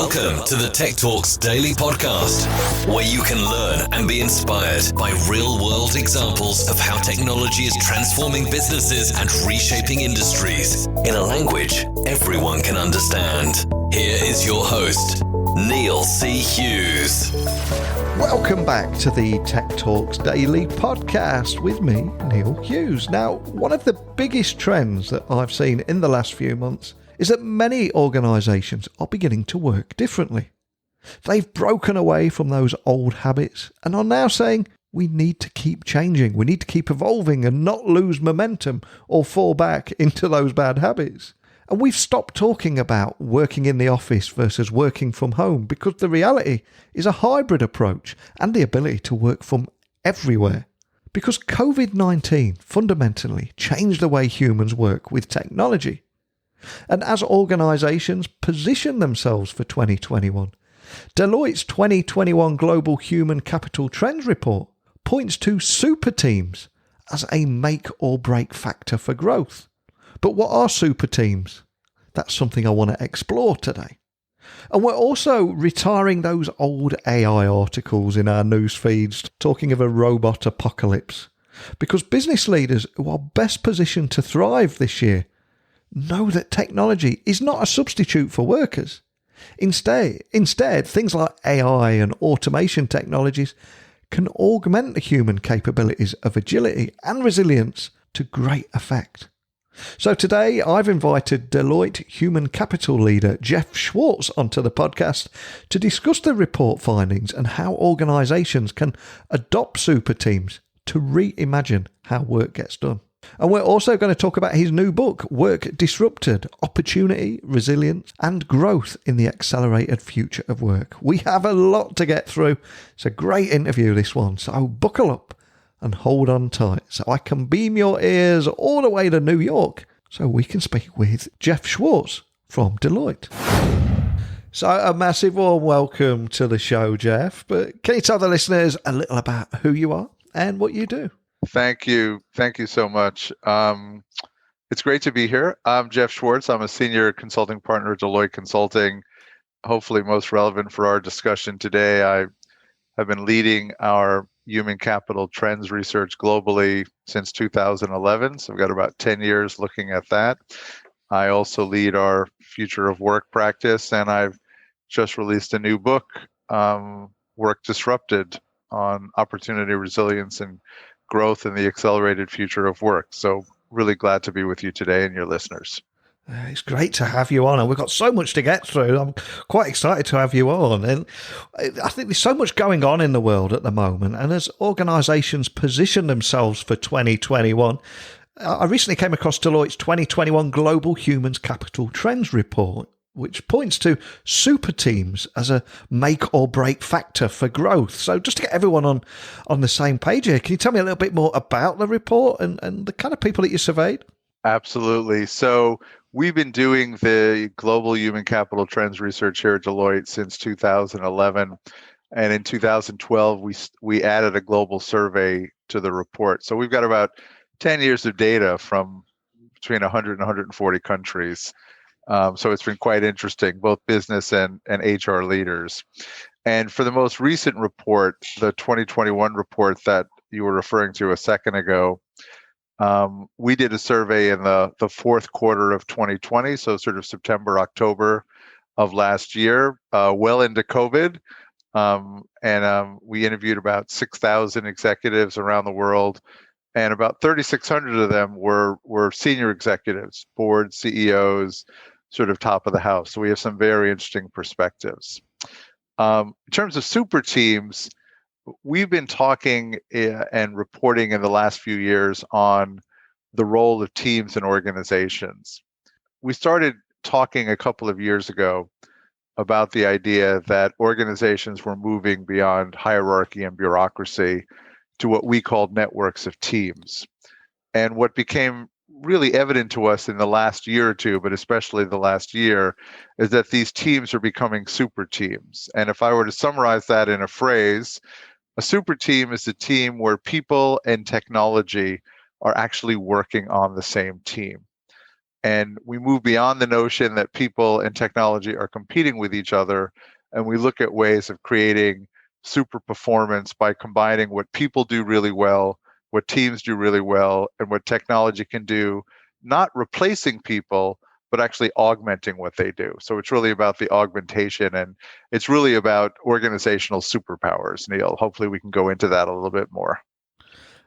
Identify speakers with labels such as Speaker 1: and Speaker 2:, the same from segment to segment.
Speaker 1: Welcome to the Tech Talks Daily Podcast, where you can learn and be inspired by real-world examples of how technology is transforming businesses and reshaping industries in a language everyone can understand. Here is your host, Neil C. Hughes.
Speaker 2: Welcome back to the Tech Talks Daily Podcast with me, Neil Hughes. Now, one of the biggest trends that I've seen in the last few months is that many organisations are beginning to work differently. They've broken away from those old habits and are now saying we need to keep changing, we need to keep evolving and not lose momentum or fall back into those bad habits. And we've stopped talking about working in the office versus working from home because the reality is a hybrid approach and the ability to work from everywhere. Because COVID-19 fundamentally changed the way humans work with technology. And as organisations position themselves for 2021, Deloitte's 2021 Global Human Capital Trends Report points to Superteams as a make or break factor for growth. But what are Superteams? That's something I want to explore today. And we're also retiring those old AI articles in our news feeds talking of a robot apocalypse. Because business leaders who are best positioned to thrive this year know that technology is not a substitute for workers. Instead, things like AI and automation technologies can augment the human capabilities of agility and resilience to great effect. So today I've invited Deloitte Human Capital leader Jeff Schwartz onto the podcast to discuss the report findings and how organisations can adopt Superteams to reimagine how work gets done. And we're also going to talk about his new book, Work Disrupted: Opportunity, Resilience and Growth in the Accelerated Future of Work. We have a lot to get through. It's a great interview, this one, so buckle up and hold on tight so I can beam your ears all the way to New York so we can speak with Jeff Schwartz from Deloitte. So a massive warm welcome to the show, Jeff. But can you tell the listeners a little about who you are and what you do?
Speaker 3: Thank you. Thank you so much. It's great to be here. I'm Jeff Schwartz. I'm a senior consulting partner at Deloitte Consulting. Hopefully most relevant for our discussion today. I have been leading our human capital trends research globally since 2011. So I've got about 10 years looking at that. I also lead our future of work practice, and I've just released a new book, Work Disrupted, on opportunity, resilience, and growth in the accelerated future of work. So really glad to be with you today and your listeners.
Speaker 2: It's great to have you on, and we've got so much to get through. I'm quite excited to have you on. And I think there's so much going on in the world at the moment. And as organisations position themselves for 2021, I recently came across Deloitte's 2021 Global Human Capital Trends Report, which points to Superteams as a make or break factor for growth. So just to get everyone on the same page here, can you tell me a little bit more about the report and the kind of people that you surveyed?
Speaker 3: Absolutely. So we've been doing the global human capital trends research here at Deloitte since 2011. And in 2012, we added a global survey to the report. So we've got about 10 years of data from between 100 and 140 countries. So it's been quite interesting, both business and HR leaders. And for the most recent report, the 2021 report that you were referring to a second ago, we did a survey in the fourth quarter of 2020, so sort of September, October of last year, well into COVID. And we interviewed about 6,000 executives around the world, and about 3,600 of them were senior executives, board CEOs, sort of top of the house. So we have some very interesting perspectives. In terms of Superteams, we've been talking and reporting in the last few years on the role of teams in organizations. We started talking a couple of years ago about the idea that organizations were moving beyond hierarchy and bureaucracy to what we called networks of teams. And what became really evident to us in the last year or two, but especially the last year, is that these teams are becoming super teams. And if I were to summarize that in a phrase, a super team is a team where people and technology are actually working on the same team. And we move beyond the notion that people and technology are competing with each other, and we look at ways of creating super performance by combining what people do really well, what teams do really well, and what technology can do, not replacing people, but actually augmenting what they do. So it's really about the augmentation, and it's really about organizational superpowers, Neil. Hopefully we can go into that a little bit more.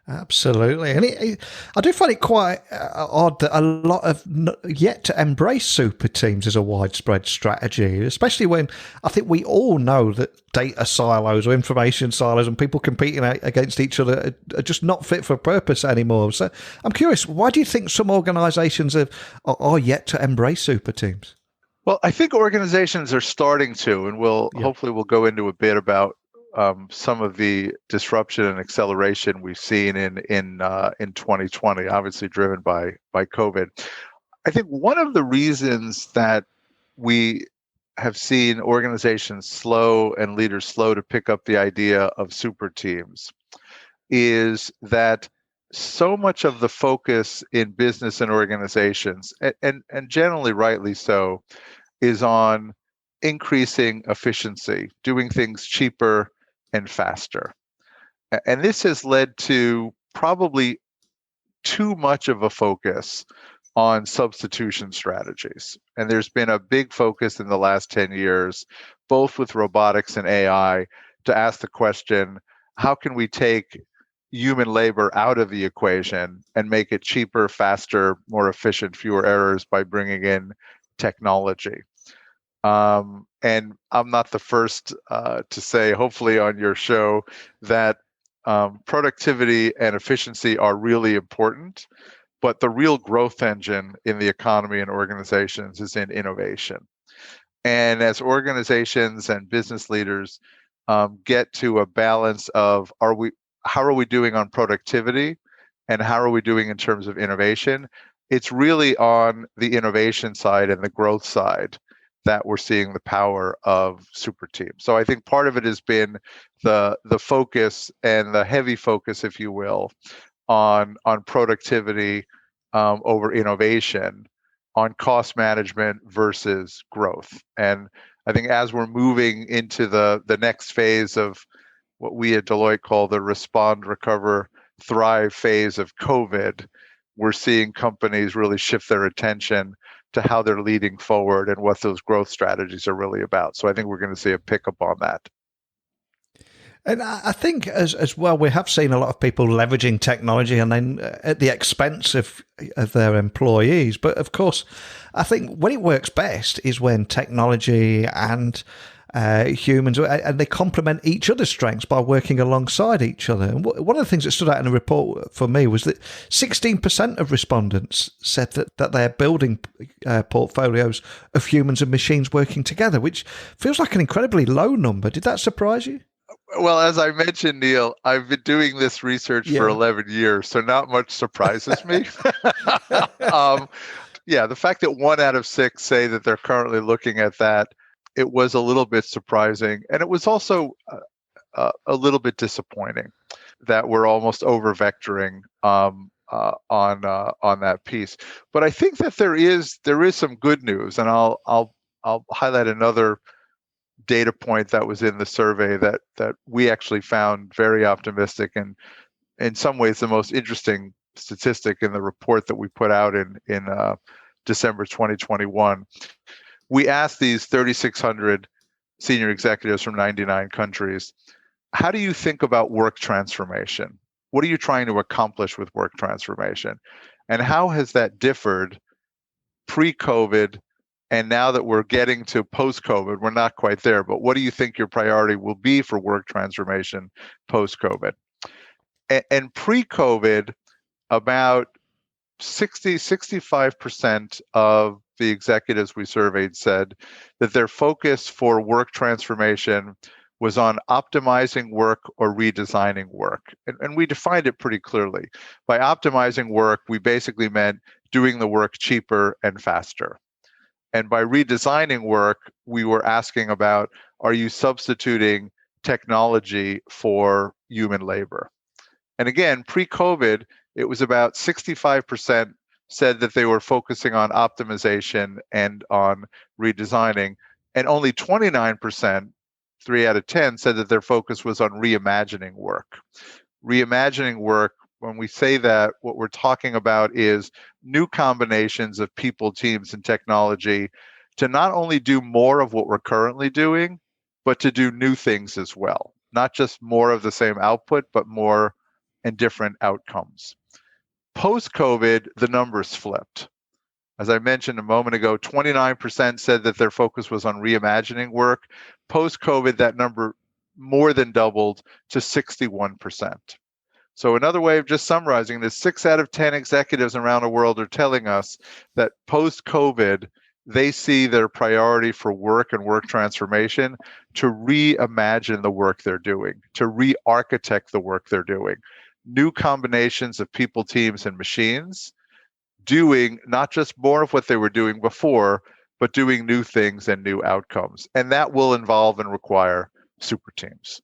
Speaker 2: Absolutely. And I do find it quite odd that a lot of yet to embrace super teams as a widespread strategy, especially when I think we all know that data silos or information silos and people competing against each other are just not fit for purpose anymore. So I'm curious, why do you think some organizations are yet to embrace super teams?
Speaker 3: Well, I think organizations are starting to, and hopefully we'll go into a bit about some of the disruption and acceleration we've seen in 2020, obviously driven by COVID. I think one of the reasons that we have seen organizations slow and leaders slow to pick up the idea of super teams is that so much of the focus in business and organizations, and generally rightly so, is on increasing efficiency, doing things cheaper and faster. And this has led to probably too much of a focus on substitution strategies. And there's been a big focus in the last 10 years, both with robotics and AI, to ask the question, how can we take human labor out of the equation and make it cheaper, faster, more efficient, fewer errors by bringing in technology? And I'm not the first to say, hopefully on your show, that productivity and efficiency are really important, but the real growth engine in the economy and organizations is in innovation. And as organizations and business leaders get to a balance of how are we doing on productivity and how are we doing in terms of innovation, it's really on the innovation side and the growth side that we're seeing the power of super teams. So I think part of it has been the focus and the heavy focus, if you will, on productivity over innovation, on cost management versus growth. And I think as we're moving into the next phase of what we at Deloitte call the respond, recover, thrive phase of COVID, we're seeing companies really shift their attention to how they're leading forward and what those growth strategies are really about. So I think we're going to see a pickup on that.
Speaker 2: And I think as well, we have seen a lot of people leveraging technology and then at the expense of their employees. But of course, I think when it works best is when technology and humans, and they complement each other's strengths by working alongside each other. And one of the things that stood out in the report for me was that 16% of respondents said that they're building portfolios of humans and machines working together, which feels like an incredibly low number. Did that surprise you?
Speaker 3: Well, as I mentioned, Neil, I've been doing this research for 11 years, so not much surprises me. The fact that 1 out of 6 say that they're currently looking at that, it was a little bit surprising. And it was also a little bit disappointing that we're almost over-vectoring on that piece. But I think that there is some good news, and I'll highlight another data point that was in the survey that we actually found very optimistic, and in some ways the most interesting statistic in the report that we put out in December 2021. We asked these 3,600 senior executives from 99 countries, how do you think about work transformation? What are you trying to accomplish with work transformation? And how has that differed pre-COVID? And now that we're getting to post-COVID, we're not quite there, but what do you think your priority will be for work transformation post-COVID? And pre-COVID, about 65% of the executives we surveyed said that their focus for work transformation was on optimizing work or redesigning work. And we defined it pretty clearly. By optimizing work, we basically meant doing the work cheaper and faster. And by redesigning work, we were asking about, are you substituting technology for human labor? And again, pre-COVID, it was about 65% said that they were focusing on optimization and on redesigning, and only 29%, 3 out of 10, said that their focus was on reimagining work. Reimagining work, when we say that, what we're talking about is new combinations of people, teams, and technology to not only do more of what we're currently doing, but to do new things as well. Not just more of the same output, but more and different outcomes. Post-COVID, the numbers flipped. As I mentioned a moment ago, 29% said that their focus was on reimagining work. Post-COVID, that number more than doubled to 61%. So another way of just summarizing this, 6 out of 10 executives around the world are telling us that post-COVID, they see their priority for work and work transformation to reimagine the work they're doing, to re-architect the work they're doing. New combinations of people, teams, and machines, doing not just more of what they were doing before, but doing new things and new outcomes. And that will involve and require super teams.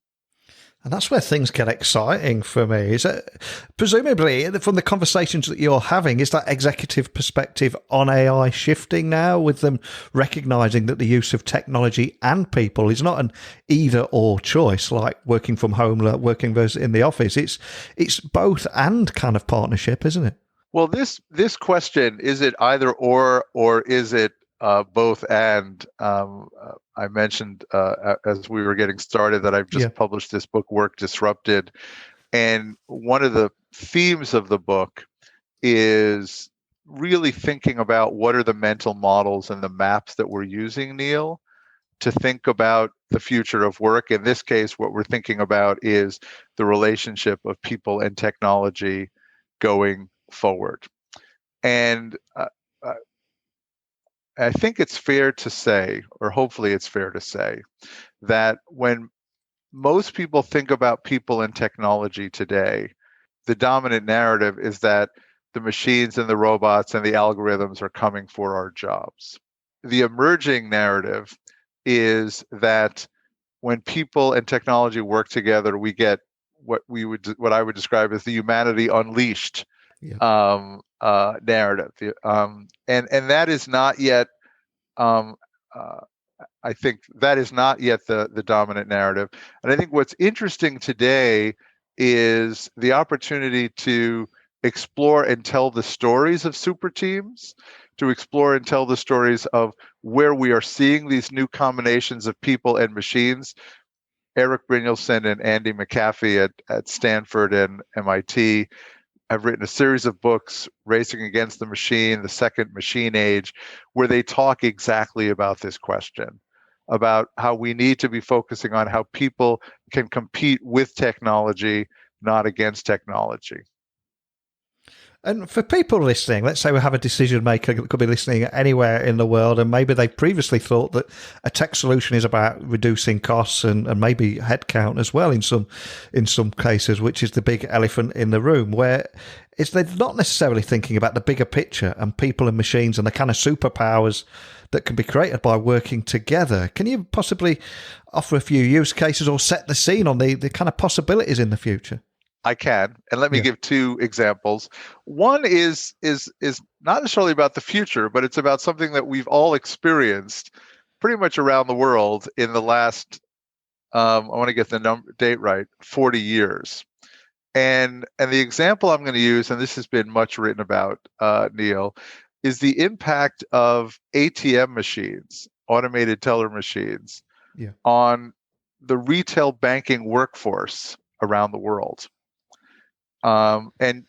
Speaker 2: And that's where things get exciting for me. Is that presumably from the conversations that you're having, is that executive perspective on AI shifting now, with them recognizing that the use of technology and people is not an either or choice, like working from home, like working versus in the office? It's both and kind of partnership, isn't it?
Speaker 3: Well, this question, is it either or is it both and? I mentioned as we were getting started that I've just published this book, Work Disrupted. And one of the themes of the book is really thinking about what are the mental models and the maps that we're using, Neil, to think about the future of work. In this case, what we're thinking about is the relationship of people and technology going forward. And I think it's fair to say, or hopefully it's fair to say, that when most people think about people and technology today, the dominant narrative is that the machines and the robots and the algorithms are coming for our jobs. The emerging narrative is that when people and technology work together, we get what I would describe as the humanity unleashed narrative, and that is not yet. I think that is not yet the dominant narrative. And I think what's interesting today is the opportunity to explore and tell the stories of super teams, to explore and tell the stories of where we are seeing these new combinations of people and machines. Eric Brynjolfsson and Andy McAfee at Stanford and MIT have written a series of books, Racing Against the Machine, The Second Machine Age, where they talk exactly about this question, about how we need to be focusing on how people can compete with technology, not against technology.
Speaker 2: And for people listening, let's say we have a decision maker that could be listening anywhere in the world, and maybe they previously thought that a tech solution is about reducing costs and maybe headcount as well in some cases, which is the big elephant in the room, where they're not necessarily thinking about the bigger picture and people and machines and the kind of superpowers that can be created by working together. Can you possibly offer a few use cases or set the scene on the kind of possibilities in the future?
Speaker 3: I can, and let me give two examples. One is not necessarily about the future, but it's about something that we've all experienced pretty much around the world in the last, I want to get the date right, 40 years. And the example I'm going to use, and this has been much written about, Neil, is the impact of ATM machines, automated teller machines, on the retail banking workforce around the world. And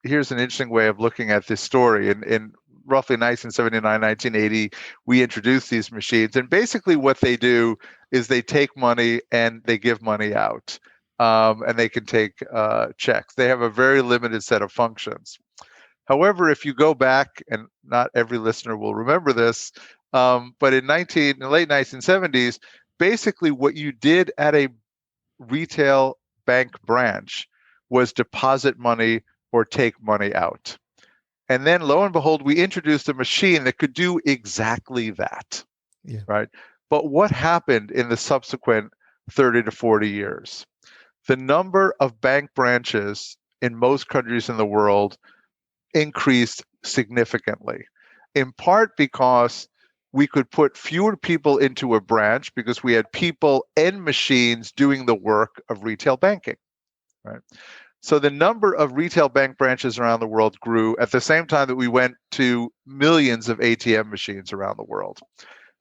Speaker 3: here's an interesting way of looking at this story. In roughly 1979, 1980, we introduced these machines, and basically what they do is they take money and they give money out, and they can take checks. They have a very limited set of functions. However, if you go back, and not every listener will remember this, but in the late 1970s, basically what you did at a retail bank branch was deposit money or take money out. And then lo and behold, we introduced a machine that could do exactly that, right? But what happened in the subsequent 30 to 40 years? The number of bank branches in most countries in the world increased significantly, in part because we could put fewer people into a branch because we had people and machines doing the work of retail banking, right? So the number of retail bank branches around the world grew at the same time that we went to millions of ATM machines around the world.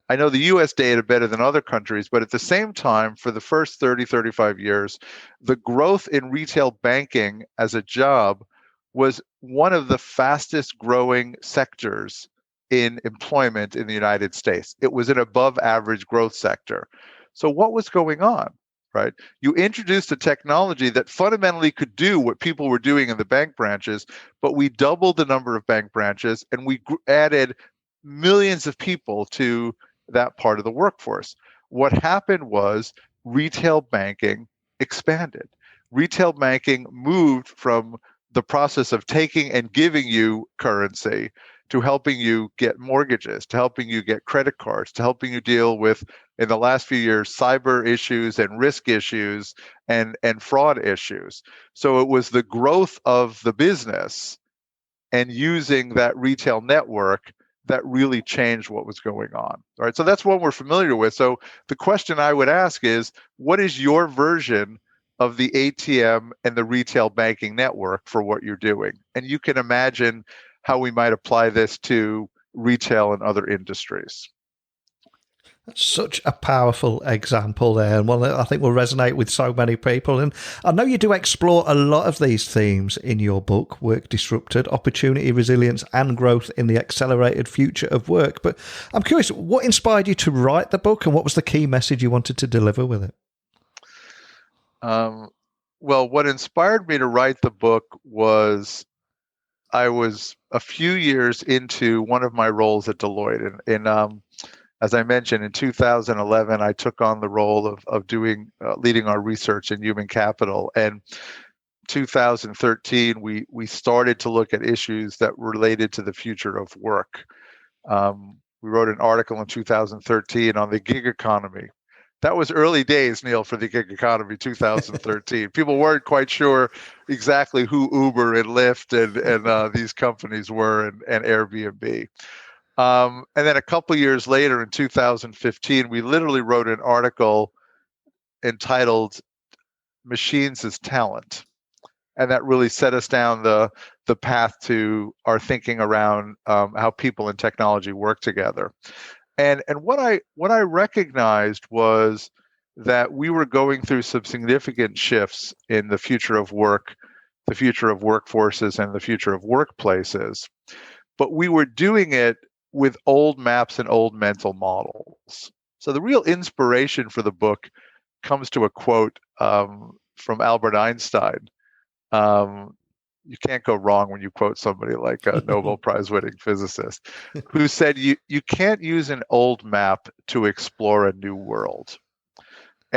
Speaker 3: I know the US data better than other countries, but at the same time, for the first 30, 35 years, the growth in retail banking as a job was one of the fastest growing sectors in employment in the United States. It was an above average growth sector. So what was going on, right? You introduced a technology that fundamentally could do what people were doing in the bank branches, but we doubled the number of bank branches and we added millions of people to that part of the workforce. What happened was retail banking expanded. Retail banking moved from the process of taking and giving you currency to helping you get mortgages, to helping you get credit cards, to helping you deal with, in the last few years, cyber issues and risk issues and fraud issues. So it was the growth of the business and using that retail network that really changed what was going on. All right, so that's what we're familiar with. So the question I would ask is, what is your version of the ATM and the retail banking network for what you're doing? And you can imagine how we might apply this to retail and other industries.
Speaker 2: That's such a powerful example there, and one that I think will resonate with so many people. And I know you do explore a lot of these themes in your book, Work Disrupted, Opportunity, Resilience and Growth in the Accelerated Future of Work. But I'm curious, what inspired you to write the book, and what was the key message you wanted to deliver with it?
Speaker 3: Well, what inspired me to write the book was I was a few years into one of my roles at Deloitte. As I mentioned, in 2011, I took on the role of leading our research in human capital. And 2013, we started to look at issues that related to the future of work. We wrote an article in 2013 on the gig economy. That was early days, Neil, for the gig economy, 2013. People weren't quite sure exactly who Uber and Lyft and these companies were, and Airbnb. And then a couple years later, in 2015, we literally wrote an article entitled "Machines as Talent," and that really set us down the path to our thinking around how people and technology work together. And what I recognized was that we were going through some significant shifts in the future of work, the future of workforces, and the future of workplaces. But we were doing it with old maps and old mental models. So the real inspiration for the book comes to a quote from Albert Einstein. You can't go wrong when you quote somebody like a Nobel Prize winning physicist, who said you can't use an old map to explore a new world.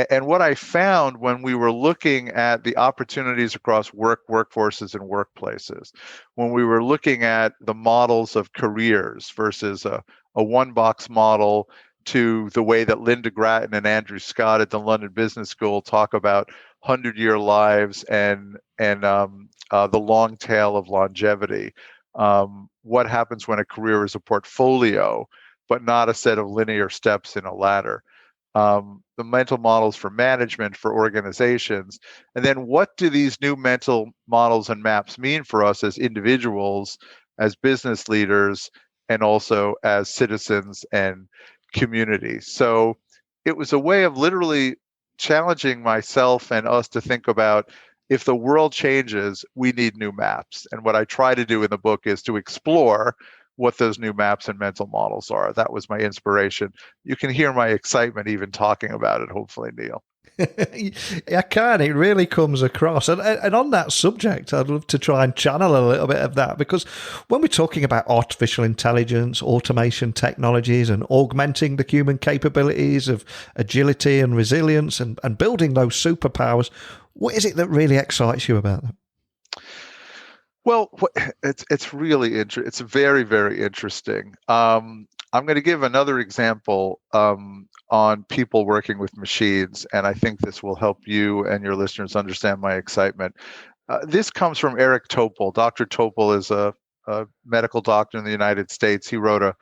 Speaker 3: And what I found when we were looking at the opportunities across workforces and workplaces, when we were looking at the models of careers versus a one-box model, to the way that Linda Grattan and Andrew Scott at the London Business School talk about 100-year lives and the long tail of longevity. What happens when a career is a portfolio, but not a set of linear steps in a ladder? The mental models for management, for organizations, and then what do these new mental models and maps mean for us as individuals, as business leaders, and also as citizens and communities? So it was a way of literally challenging myself and us to think about, if the world changes, we need new maps. And what I try to do in the book is to explore what those new maps and mental models are. That was my inspiration. You can hear my excitement even talking about it, hopefully, Neil.
Speaker 2: I can. It really comes across. And on that subject, I'd love to try and channel a little bit of that, because when we're talking about artificial intelligence, automation technologies, and augmenting the human capabilities of agility and resilience and building those superpowers, what is it that really excites you about them?
Speaker 3: Well, it's really interesting. It's very, very interesting. I'm going to give another example on people working with machines, and I think this will help you and your listeners understand my excitement. This comes from Eric Topol. Dr. Topol is a a medical doctor in the United States. He wrote a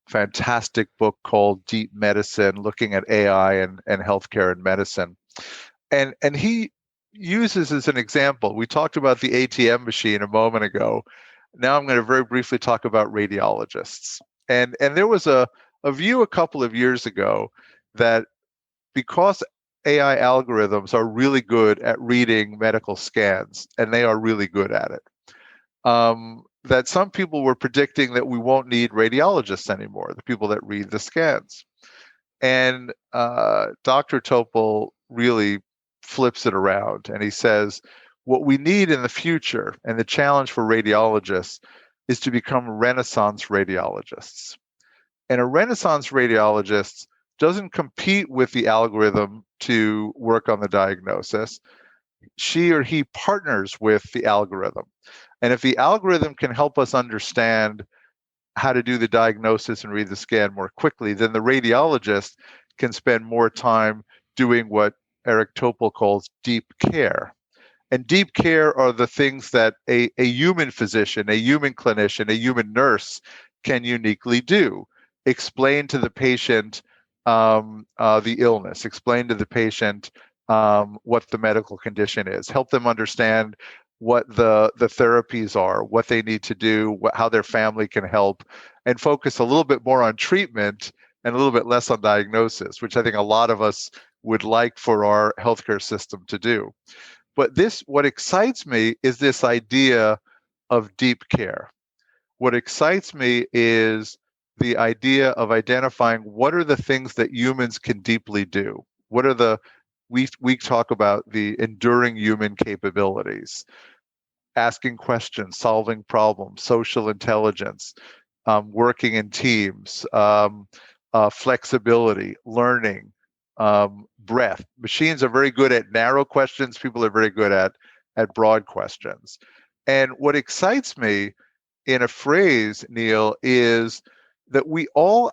Speaker 3: fantastic book called Deep Medicine, looking at AI and healthcare and medicine. And he uses as an example, we talked about the ATM machine a moment ago. Now I'm going to very briefly talk about radiologists. And there was a view a couple of years ago that because AI algorithms are really good at reading medical scans, and they are really good at it, that some people were predicting that we won't need radiologists anymore, the people that read the scans. And Dr. Topol really flips it around, and he says, what we need in the future, and the challenge for radiologists, is to become Renaissance radiologists. And a Renaissance radiologist doesn't compete with the algorithm to work on the diagnosis. She or he partners with the algorithm. And if the algorithm can help us understand how to do the diagnosis and read the scan more quickly, then the radiologist can spend more time doing what Eric Topol calls deep care. And deep care are the things that a human physician, a human clinician, a human nurse can uniquely do. Explain to the patient the illness, explain to the patient what the medical condition is, help them understand what the therapies are, what they need to do, how their family can help, and focus a little bit more on treatment and a little bit less on diagnosis, which I think a lot of us would like for our healthcare system to do. But what excites me is this idea of deep care. What excites me is the idea of identifying what are the things that humans can deeply do. What are we talk about the enduring human capabilities, asking questions, solving problems, social intelligence, working in teams, flexibility, learning, breadth. Machines are very good at narrow questions. People are very good at broad questions. And what excites me in a phrase, Neil, is that we all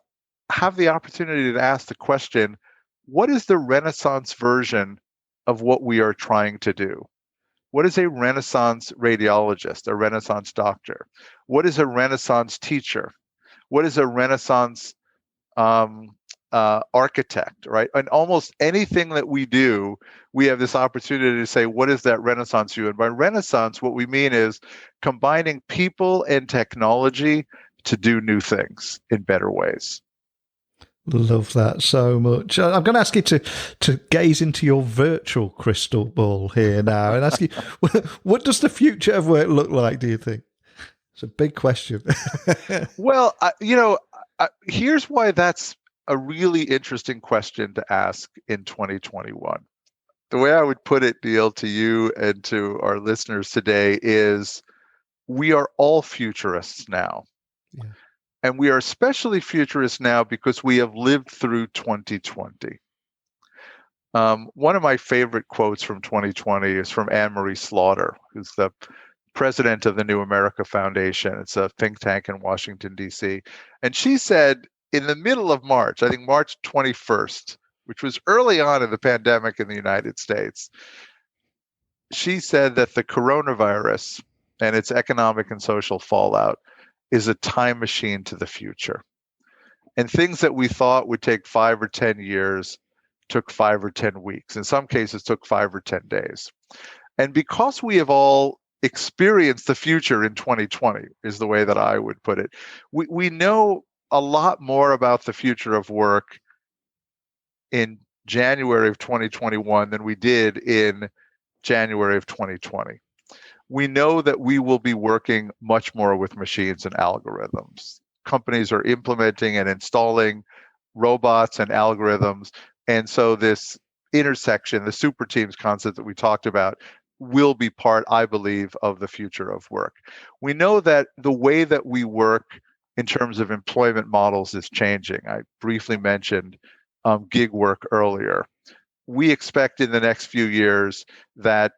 Speaker 3: have the opportunity to ask the question, what is the Renaissance version of what we are trying to do? What is a Renaissance radiologist, a Renaissance doctor? What is a Renaissance teacher? What is a Renaissance architect, right? And almost anything that we do, we have this opportunity to say, what is that Renaissance view? And by Renaissance, what we mean is combining people and technology to do new things in better ways.
Speaker 2: Love that so much. I'm going to ask you to gaze into your virtual crystal ball here now and ask you, what does the future of work look like, do you think? It's a big question.
Speaker 3: Well, here's why that's a really interesting question to ask in 2021. The way I would put it, Neil, to you and to our listeners today is we are all futurists now. Yeah. And we are especially futurists now because we have lived through 2020. One of my favorite quotes from 2020 is from Anne-Marie Slaughter, who's the president of the New America Foundation. It's a think tank in Washington, D.C. And she said in the middle of March, I think March 21st, which was early on in the pandemic in the United States, she said that the coronavirus and its economic and social fallout is a time machine to the future. And things that we thought would take 5 or 10 years took 5 or 10 weeks. In some cases, took 5 or 10 days. And because we have all experienced the future in 2020, is the way that I would put it, we know a lot more about the future of work in January of 2021 than we did in January of 2020. We know that we will be working much more with machines and algorithms. Companies are implementing and installing robots and algorithms. And so this intersection, the Superteams concept that we talked about, will be part, I believe, of the future of work. We know that the way that we work in terms of employment models is changing. I briefly mentioned gig work earlier. We expect in the next few years that,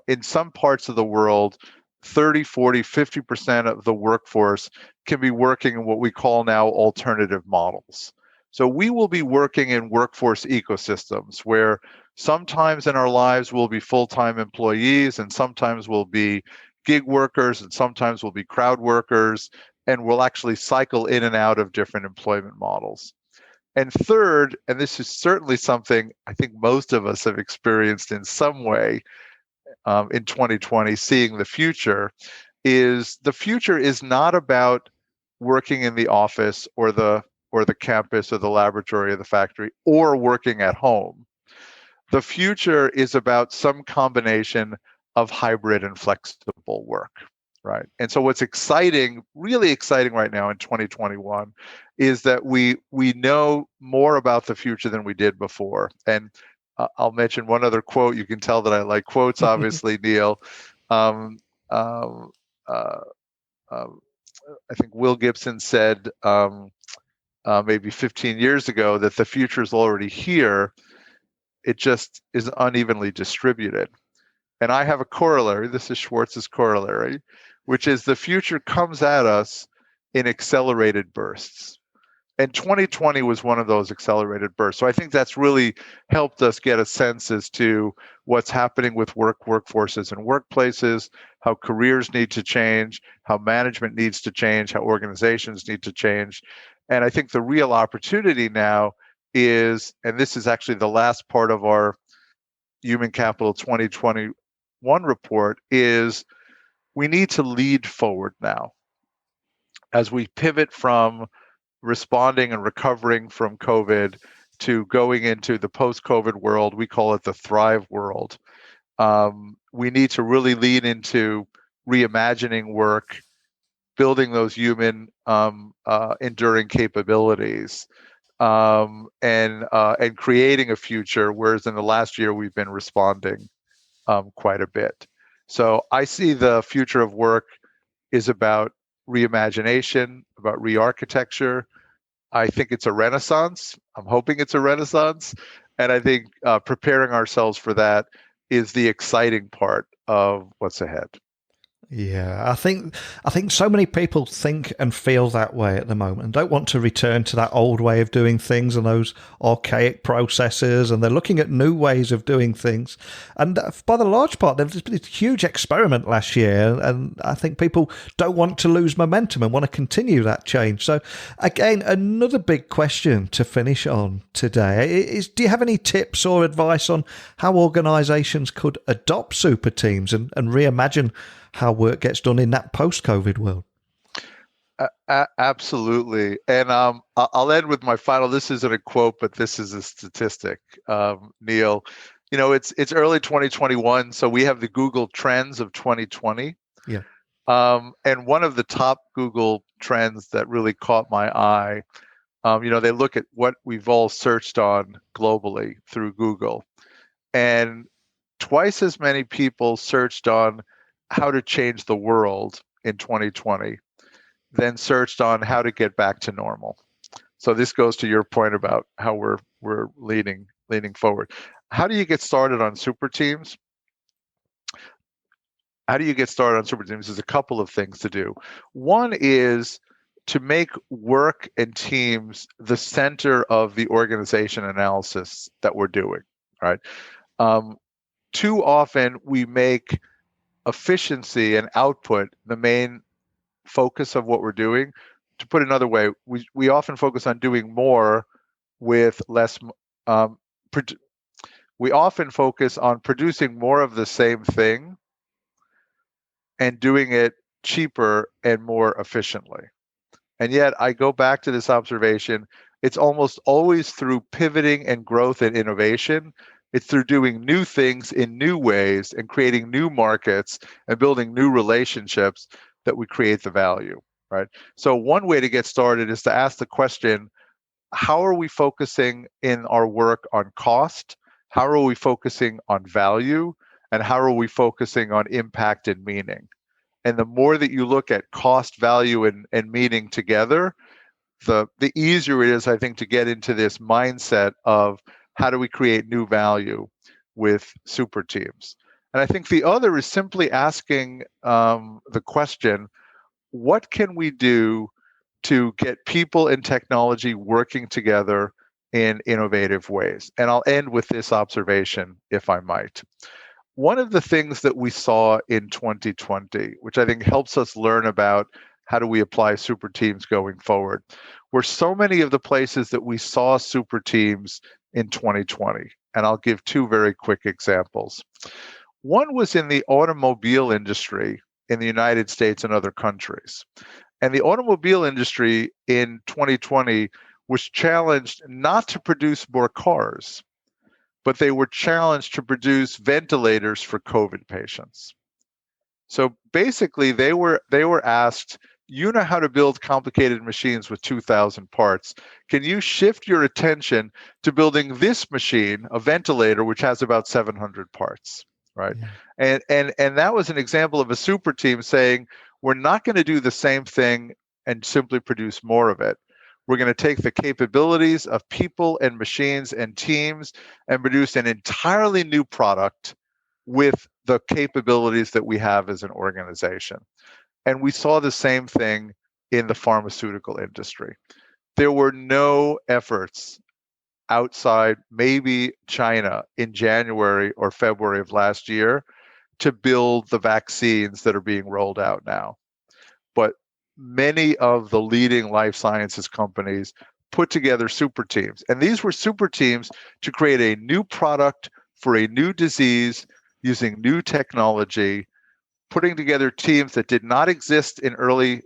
Speaker 3: in some parts of the world, 30, 40, 50% of the workforce can be working in what we call now alternative models. So we will be working in workforce ecosystems where sometimes in our lives we'll be full-time employees and sometimes we'll be gig workers, and sometimes we'll be crowd workers, and we'll actually cycle in and out of different employment models. And third, and this is certainly something I think most of us have experienced in some way in 2020, seeing the future, is the future is not about working in the office or the campus or the laboratory or the factory or working at home. The future is about some combination of hybrid and flexible work, right? And so what's exciting, really exciting right now in 2021 is that we know more about the future than we did before. And I'll mention one other quote. You can tell that I like quotes, obviously, Neil. I think Will Gibson said maybe 15 years ago that the future is already here. It just is unevenly distributed. And I have a corollary. This is Schwartz's corollary, which is the future comes at us in accelerated bursts. And 2020 was one of those accelerated bursts. So I think that's really helped us get a sense as to what's happening with workforces and workplaces, how careers need to change, how management needs to change, how organizations need to change. And I think the real opportunity now is, and this is actually the last part of our Human Capital 2021 report, is we need to lead forward now as we pivot from responding and recovering from COVID to going into the post-COVID world. We call it the Thrive world. We need to really lean into reimagining work, building those human enduring capabilities, and creating a future, whereas in the last year we've been responding quite a bit. So I see the future of work is about reimagination, about re-architecture. I think it's a renaissance. I'm hoping it's a renaissance. And I think preparing ourselves for that is the exciting part of what's ahead.
Speaker 2: Yeah, I think so many people think and feel that way at the moment and don't want to return to that old way of doing things and those archaic processes, and they're looking at new ways of doing things. And by the large part, there was been a huge experiment last year, and I think people don't want to lose momentum and want to continue that change. So again, another big question to finish on today is, do you have any tips or advice on how organisations could adopt super teams and reimagine how work gets done in that post-COVID world?
Speaker 3: Absolutely. And I'll end with my final, this isn't a quote, but this is a statistic, Neil. You know, it's early 2021, so we have the Google Trends of 2020.
Speaker 2: Yeah.
Speaker 3: And one of the top Google trends that really caught my eye, they look at what we've all searched on globally through Google. And twice as many people searched on how to change the world in 2020 than searched on how to get back to normal. So this goes to your point about how we're leaning forward. How do you get started on super teams? There's a couple of things to do. One is to make work and teams the center of the organization analysis that we're doing, right? Too often we make efficiency and output the main focus of what we're doing. To put it another way, we often focus on doing more with less. We often focus on producing more of the same thing and doing it cheaper and more efficiently. And yet I go back to this observation, it's almost always through pivoting and growth and innovation. It's through doing new things in new ways and creating new markets and building new relationships that we create the value, right? So one way to get started is to ask the question, how are we focusing in our work on cost? How are we focusing on value? And how are we focusing on impact and meaning? And the more that you look at cost, value, and meaning together, the easier it is, I think, to get into this mindset of how do we create new value with super teams. And I think the other is simply asking the question, what can we do to get people and technology working together in innovative ways? And I'll end with this observation, if I might. one of the things that we saw in 2020, which I think helps us learn about how do we apply super teams going forward, were so many of the places that we saw super teams in 2020. And I'll give two very quick examples. One was in the automobile industry in the United States and other countries. And the automobile industry in 2020 was challenged not to produce more cars, but they were challenged to produce ventilators for COVID patients. So basically, they were asked, you know how to build complicated machines with 2,000 parts. Can you shift your attention to building this machine, a ventilator, which has about 700 parts, right? Yeah. And that was an example of a super team saying, we're not going to do the same thing and simply produce more of it. We're going to take the capabilities of people and machines and teams and produce an entirely new product with the capabilities that we have as an organization. And we saw the same thing in the pharmaceutical industry. There were no efforts outside maybe China in January or February of last year to build the vaccines that are being rolled out now. But many of the leading life sciences companies put together super teams. And these were super teams to create a new product for a new disease using new technology, putting together teams that did not exist in early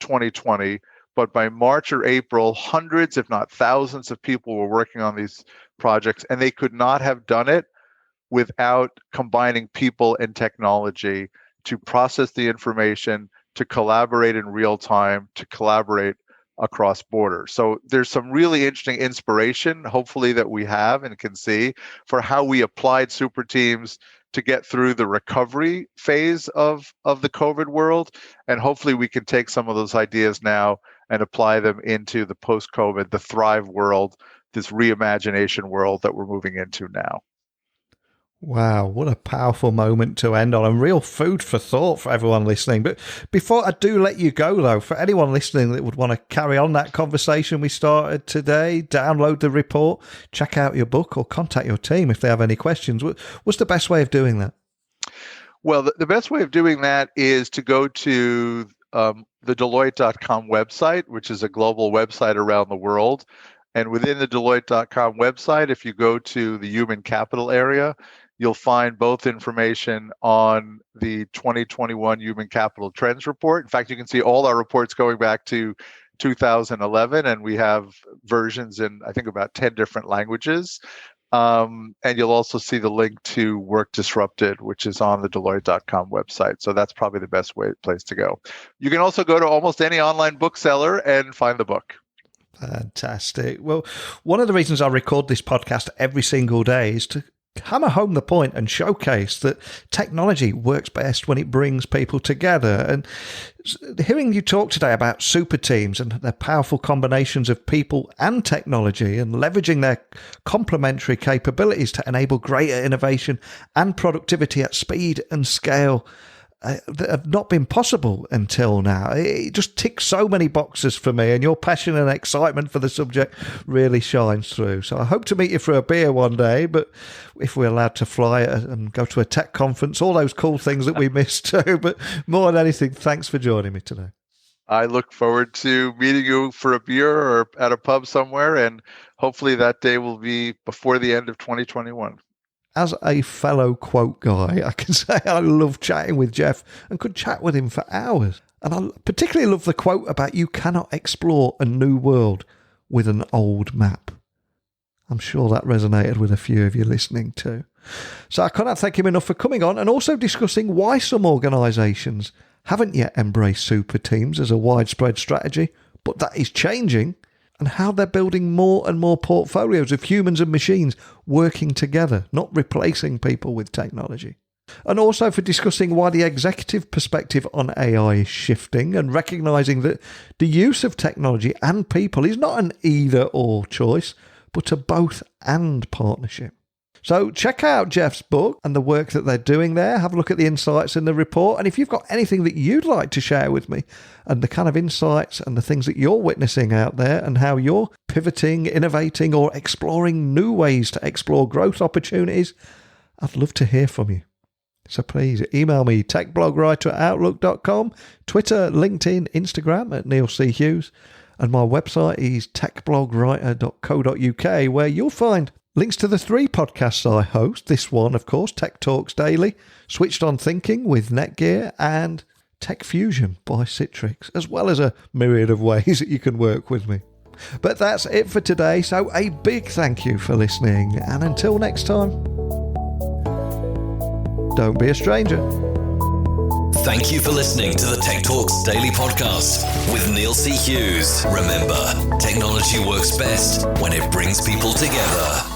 Speaker 3: 2020, but by March or April, hundreds, if not thousands of people were working on these projects, and they could not have done it without combining people and technology to process the information, to collaborate in real time, to collaborate across borders. So there's some really interesting inspiration, hopefully, that we have and can see for how we applied super teams to get through the recovery phase of the COVID world. And hopefully we can take some of those ideas now and apply them into the post-COVID, the Thrive world, this reimagination world that we're moving into now.
Speaker 2: Wow, what a powerful moment to end on, and real food for thought for everyone listening. But before I do let you go, though, for anyone listening that would want to carry on that conversation we started today, download the report, check out your book, or contact your team if they have any questions, what's the best way of doing that?
Speaker 3: Well, the best way of doing that is to go to the Deloitte.com website, which is a global website around the world. And within the Deloitte.com website, if you go to the human capital area, you'll find both information on the 2021 Human Capital Trends Report. In fact, you can see all our reports going back to 2011, and we have versions in, I think, about 10 different languages. And you'll also see the link to Work Disrupted, which is on the Deloitte.com website. So that's probably the best place to go. You can also go to almost any online bookseller and find the book.
Speaker 2: Fantastic. Well, one of the reasons I record this podcast every single day is to hammer home the point and showcase that technology works best when it brings people together. And hearing you talk today about super teams and their powerful combinations of people and technology and leveraging their complementary capabilities to enable greater innovation and productivity at speed and scale that have not been possible until now. It just ticks so many boxes for me, and your passion and excitement for the subject really shines through. So I hope to meet you for a beer one day, but if we're allowed to fly and go to a tech conference, all those cool things that we missed too. But more than anything, thanks for joining me today.
Speaker 3: I look forward to meeting you for a beer or at a pub somewhere, and hopefully that day will be before the end of 2021.
Speaker 2: As a fellow quote guy, I can say I love chatting with Jeff and could chat with him for hours. And I particularly love the quote about you cannot explore a new world with an old map. I'm sure that resonated with a few of you listening too. So I cannot thank him enough for coming on and also discussing why some organisations haven't yet embraced super teams as a widespread strategy, but that is changing, and how they're building more and more portfolios of humans and machines working together, not replacing people with technology. And also for discussing why the executive perspective on AI is shifting and recognising that the use of technology and people is not an either-or choice, but a both-and partnership. So check out Jeff's book and the work that they're doing there. Have a look at the insights in the report. And if you've got anything that you'd like to share with me and the kind of insights and the things that you're witnessing out there and how you're pivoting, innovating, or exploring new ways to explore growth opportunities, I'd love to hear from you. So please email me, techblogwriter@outlook.com, Twitter, LinkedIn, Instagram at Neil C. Hughes, and my website is techblogwriter.co.uk, where you'll find links to the 3 podcasts I host. This one, of course, Tech Talks Daily, Switched On Thinking with Netgear, and Tech Fusion by Citrix, as well as a myriad of ways that you can work with me. But that's it for today, so a big thank you for listening, and until next time, don't be a stranger.
Speaker 1: Thank you for listening to the Tech Talks Daily Podcast with Neil C. Hughes. Remember, technology works best when it brings people together.